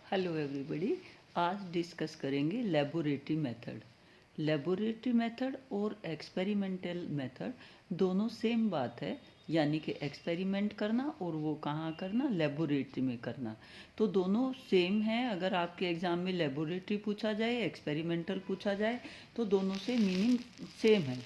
Hello everybody. आज discuss करेंगे laboratory method. Laboratory method और एक्सपेरिमेंटल मेथड दोनों सेम बात है, यानी कि एक्सपेरिमेंट करना और वो कहाँ करना, लेबोरेटरी में करना। तो दोनों सेम हैं। अगर आपके एग्ज़ाम में लेबोरेटरी पूछा जाए, एक्सपेरिमेंटल पूछा जाए, तो दोनों से मीनिंग सेम है।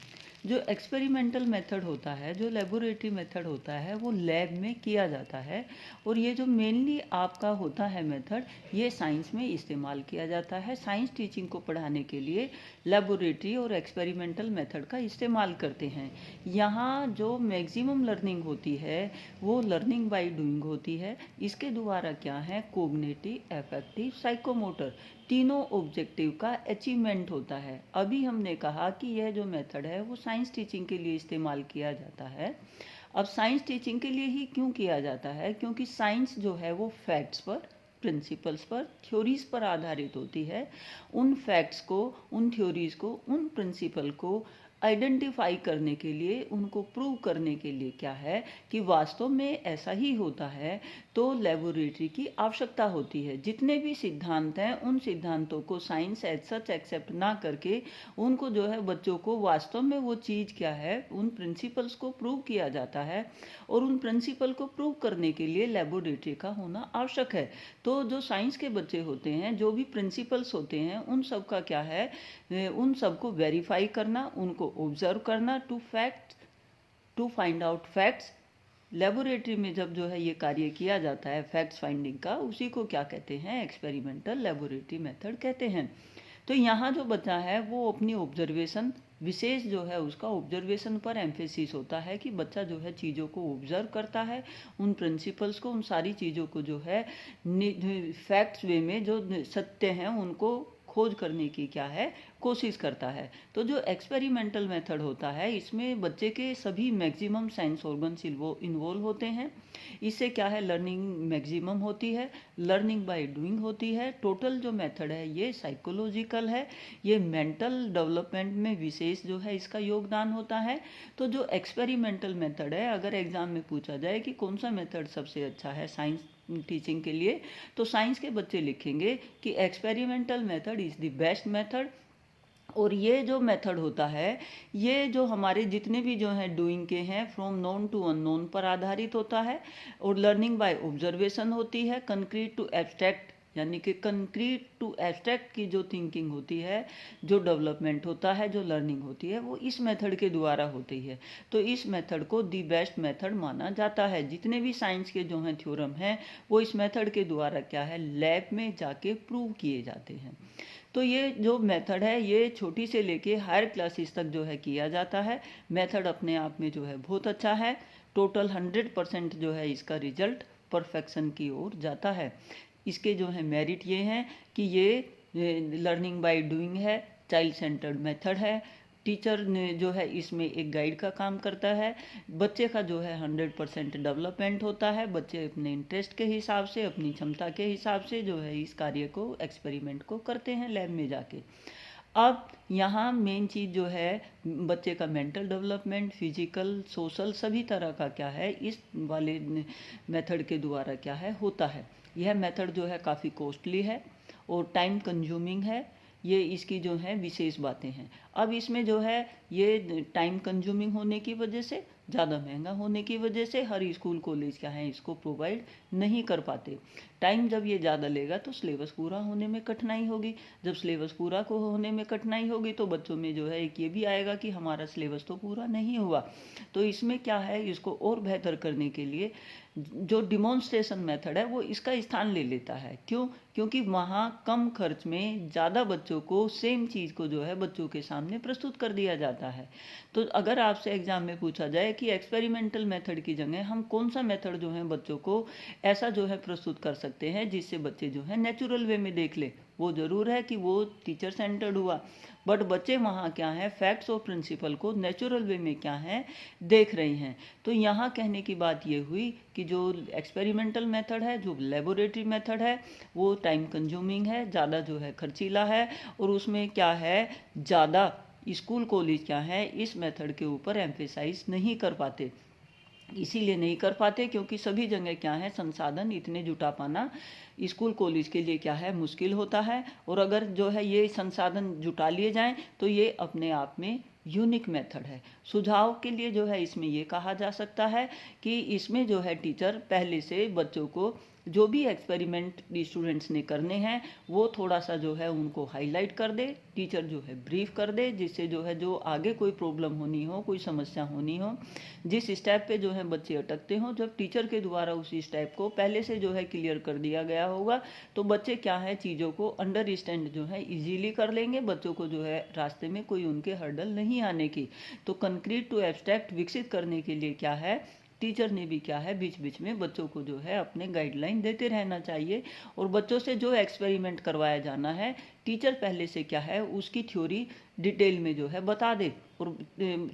जो एक्सपेरिमेंटल मेथड होता है, जो लेबोरेटरी मेथड होता है, वो लैब में किया जाता है। और ये जो मेनली आपका होता है मेथड, ये साइंस में इस्तेमाल किया जाता है। साइंस टीचिंग को पढ़ाने के लिए लेबोरेटरी और एक्सपेरिमेंटल मेथड का इस्तेमाल करते हैं। यहाँ जो मैक्सिमम लर्निंग होती है वो लर्निंग बाय डूइंग होती है। इसके द्वारा क्या है, कोग्निटिव, अफेक्टिव, साइकोमोटर तीनों ऑब्जेक्टिव का अचीवमेंट होता है। अभी हमने कहा कि यह जो मेथड है वो साइंस टीचिंग के लिए इस्तेमाल किया जाता है। अब साइंस टीचिंग के लिए ही क्यों किया जाता है, क्योंकि साइंस जो है वो फैक्ट्स पर, प्रिंसिपल्स पर, थ्योरीज पर आधारित होती है। उन फैक्ट्स को, उन थ्योरीज को, उन प्रिंसिपल को आइडेंटिफाई करने के लिए, उनको प्रूव करने के लिए क्या है कि वास्तव में ऐसा ही होता है, तो लेबोरेटरी की आवश्यकता होती है। जितने भी सिद्धांत हैं उन सिद्धांतों को साइंस एज सच एक्सेप्ट ना करके उनको जो है बच्चों को वास्तव में वो चीज़ क्या है, उन प्रिंसिपल्स को प्रूव किया जाता है। और उन प्रिंसिपल को प्रूव करने के लिए लेबोरेटरी का होना आवश्यक है। तो जो साइंस के बच्चे होते हैं, जो भी प्रिंसिपल्स होते हैं, उन सब का क्या है, उन सबको वेरीफाई करना, उनको ऑब्जर्व करना, to find out facts. Laboratory में जब जो है ये कार्य किया जाता है फैक्ट्स फाइंडिंग का, उसी को क्या कहते हैं, एक्सपेरिमेंटल लेबोरेटरी मेथड कहते हैं। तो यहाँ जो बच्चा है वो अपनी ऑब्जर्वेशन, विशेष जो है उसका ऑब्जर्वेशन पर एम्फेसिस होता है कि बच्चा जो है चीज़ों को ऑब्जर्व करता है, उन प्रिंसिपल्स को, उन सारी चीज़ों को जो है फैक्ट्स वे में जो सत्य हैं उनको खोज करने की क्या है, कोशिश करता है। तो जो एक्सपेरिमेंटल मेथड होता है, इसमें बच्चे के सभी मैक्सिमम सेंस ऑर्गन्स इन्वॉल्व होते हैं। इससे क्या है, लर्निंग मैक्सिमम होती है, लर्निंग बाय डूइंग होती है। टोटल जो मेथड है ये साइकोलॉजिकल है, ये मेंटल डेवलपमेंट में विशेष जो है इसका योगदान होता है। तो जो एक्सपेरिमेंटल मेथड है, अगर एग्जाम में पूछा जाए कि कौन सा मेथड सबसे अच्छा है साइंस टीचिंग के लिए, तो साइंस के बच्चे लिखेंगे कि experimental method is the best method. और ये जो मेथड होता है, ये जो हमारे जितने भी जो हैं डूइंग के हैं, फ्रॉम नोन टू अननोन पर आधारित होता है। और लर्निंग बाय ऑब्जर्वेशन होती है। कंक्रीट टू एब्स्ट्रैक्ट, यानी कि कंक्रीट टू एब्स्ट्रैक्ट की जो थिंकिंग होती है, जो डेवलपमेंट होता है, जो लर्निंग होती है, वो इस मेथड के द्वारा होती है। तो इस मेथड को दी बेस्ट मेथड माना जाता है। जितने भी साइंस के जो हैं थ्योरम हैं वो इस मेथड के द्वारा क्या है, लैब में जाके प्रूव किए जाते हैं। तो ये जो मेथड है ये छोटी से लेके हायर क्लासेस तक जो है किया जाता है। मेथड अपने आप में जो है बहुत अच्छा है। टोटल 100% जो है इसका रिजल्ट परफेक्शन की ओर जाता है। इसके जो है मेरिट ये हैं कि ये लर्निंग बाय डूइंग है, चाइल्ड सेंटर्ड मेथड है। टीचर ने जो है इसमें एक गाइड का काम करता है। बच्चे का जो है 100% डेवलपमेंट होता है। बच्चे अपने इंटरेस्ट के हिसाब से, अपनी क्षमता के हिसाब से जो है इस कार्य को, एक्सपेरिमेंट को करते हैं लैब में जाके। अब यहाँ मेन चीज़ जो है बच्चे का मेंटल डेवलपमेंट, फिजिकल, सोशल सभी तरह का क्या है इस वाले मेथड के द्वारा क्या है होता है। यह मेथड जो है काफ़ी कॉस्टली है और टाइम कंज्यूमिंग है। ये इसकी जो है विशेष बातें हैं। अब इसमें जो है ये टाइम कंज्यूमिंग होने की वजह से, ज़्यादा महंगा होने की वजह से हर स्कूल कॉलेज क्या है इसको प्रोवाइड नहीं कर पाते। टाइम जब ये ज़्यादा लेगा तो सिलेबस पूरा होने में कठिनाई होगी। जब सिलेबस पूरा को होने में कठिनाई होगी तो बच्चों में जो है एक ये भी आएगा कि हमारा सिलेबस तो पूरा नहीं हुआ। तो इसमें क्या है, इसको और बेहतर करने के लिए जो डिमॉन्स्ट्रेशन मेथड है वो इसका स्थान ले लेता है। क्यों? क्योंकि वहाँ कम खर्च में ज़्यादा बच्चों को सेम चीज़ को जो है बच्चों के सामने प्रस्तुत कर दिया जाता है। तो अगर आपसे एग्जाम में पूछा जाए कि एक्सपेरिमेंटल मेथड की जगह हम कौन सा मेथड जो है बच्चों को ऐसा जो है प्रस्तुत कर सकते हैं जिससे बच्चे जो है नेचुरल वे में देख ले, वो ज़रूर है कि वो टीचर सेंटर्ड हुआ, बट बच्चे वहाँ क्या है, फैक्ट्स और प्रिंसिपल को नेचुरल वे में क्या है देख रहे हैं। तो यहाँ कहने की बात ये हुई कि जो एक्सपेरिमेंटल मेथड है, जो लेबोरेटरी मेथड है, वो टाइम कंज्यूमिंग है, ज़्यादा जो है खर्चीला है, और उसमें क्या है ज़्यादा स्कूल कॉलेज क्या है इस मेथड के ऊपर एम्फेसाइज नहीं कर पाते। इसीलिए नहीं कर पाते क्योंकि सभी जगह क्या है, संसाधन इतने जुटा पाना स्कूल कॉलेज के लिए क्या है, मुश्किल होता है। और अगर जो है ये संसाधन जुटा लिए जाएं तो ये अपने आप में यूनिक मेथड है। सुझाव के लिए जो है इसमें ये कहा जा सकता है कि इसमें जो है टीचर पहले से बच्चों को जो भी एक्सपेरिमेंट स्टूडेंट्स ने करने हैं वो थोड़ा सा जो है उनको हाईलाइट कर दे, टीचर जो है ब्रीफ कर दे, जिससे जो है जो आगे कोई प्रॉब्लम होनी हो, कोई समस्या होनी हो, जिस स्टेप पे जो है बच्चे अटकते हों, जब टीचर के द्वारा उसी स्टेप को पहले से जो है क्लियर कर दिया गया होगा तो बच्चे क्या है चीज़ों को अंडरस्टैंड जो है इजीली कर लेंगे। बच्चों को जो है रास्ते में कोई उनके हर्डल नहीं आने की। तो कंक्रीट टू एब्स्ट्रैक्ट विकसित करने के लिए क्या है, टीचर ने भी क्या है बीच बीच में बच्चों को जो है अपने गाइडलाइन देते रहना चाहिए। और बच्चों से जो एक्सपेरिमेंट करवाया जाना है टीचर पहले से क्या है उसकी थ्योरी डिटेल में जो है बता दे। और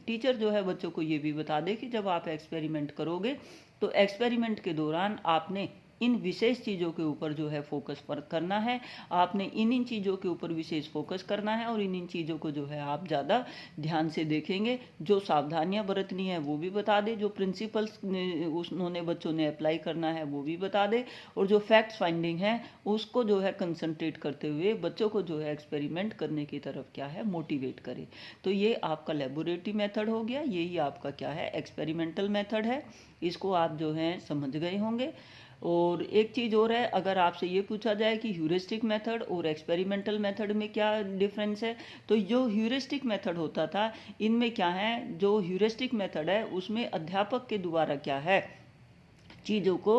टीचर जो है बच्चों को ये भी बता दे कि जब आप एक्सपेरिमेंट करोगे तो एक्सपेरिमेंट के दौरान आपने इन विशेष चीज़ों के ऊपर जो है फोकस पर करना है, आपने इन चीज़ों के ऊपर विशेष फोकस करना है और इन चीज़ों को जो है आप ज़्यादा ध्यान से देखेंगे। जो सावधानियां बरतनी है वो भी बता दे, जो प्रिंसिपल्स उन्होंने बच्चों ने अप्लाई करना है वो भी बता दे, और जो फैक्ट फाइंडिंग है उसको जो है कंसंट्रेट करते हुए बच्चों को जो है एक्सपेरिमेंट करने की तरफ क्या है मोटिवेट करे। तो ये आपका लेबोरेटरी मेथड हो गया, यही आपका क्या है एक्सपेरिमेंटल मेथड है। इसको आप जो है समझ गए होंगे। और एक चीज़ और है, अगर आपसे ये पूछा जाए कि ह्यूरिस्टिक मेथड और एक्सपेरिमेंटल मेथड में क्या डिफरेंस है, तो जो ह्यूरिस्टिक मेथड होता था इनमें क्या है, जो ह्यूरिस्टिक मेथड है उसमें अध्यापक के द्वारा क्या है चीज़ों को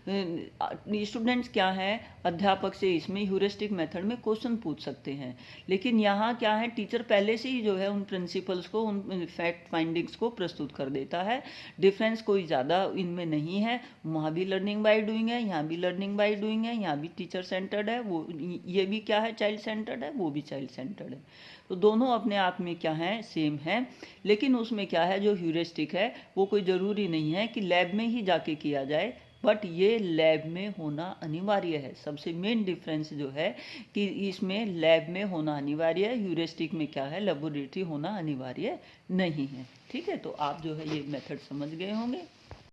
स्टूडेंट्स क्या है अध्यापक से इसमें ह्यूरिस्टिक मेथड में क्वेश्चन पूछ सकते हैं। लेकिन यहाँ क्या है टीचर पहले से ही जो है उन प्रिंसिपल्स को, उन फैक्ट फाइंडिंग्स को प्रस्तुत कर देता है। डिफरेंस कोई ज़्यादा इनमें नहीं है। वहाँ भी लर्निंग बाय डूइंग है, यहाँ भी लर्निंग बाय डूइंग है, यहाँ भी टीचर सेंटर्ड है, वो ये भी क्या है चाइल्ड सेंटर्ड है, वो भी चाइल्ड सेंटर्ड है। तो दोनों अपने आप में क्या है सेम है। लेकिन उसमें क्या है जो ह्यूरिस्टिक है वो कोई ज़रूरी नहीं है कि लैब में ही जाके किया जाए, बट ये लैब में होना अनिवार्य है। सबसे मेन डिफरेंस जो है कि इसमें लैब में होना अनिवार्य है, ह्यूरिस्टिक में क्या है लेबोरेटरी होना अनिवार्य नहीं है। ठीक है, तो आप जो है ये मेथड समझ गए होंगे।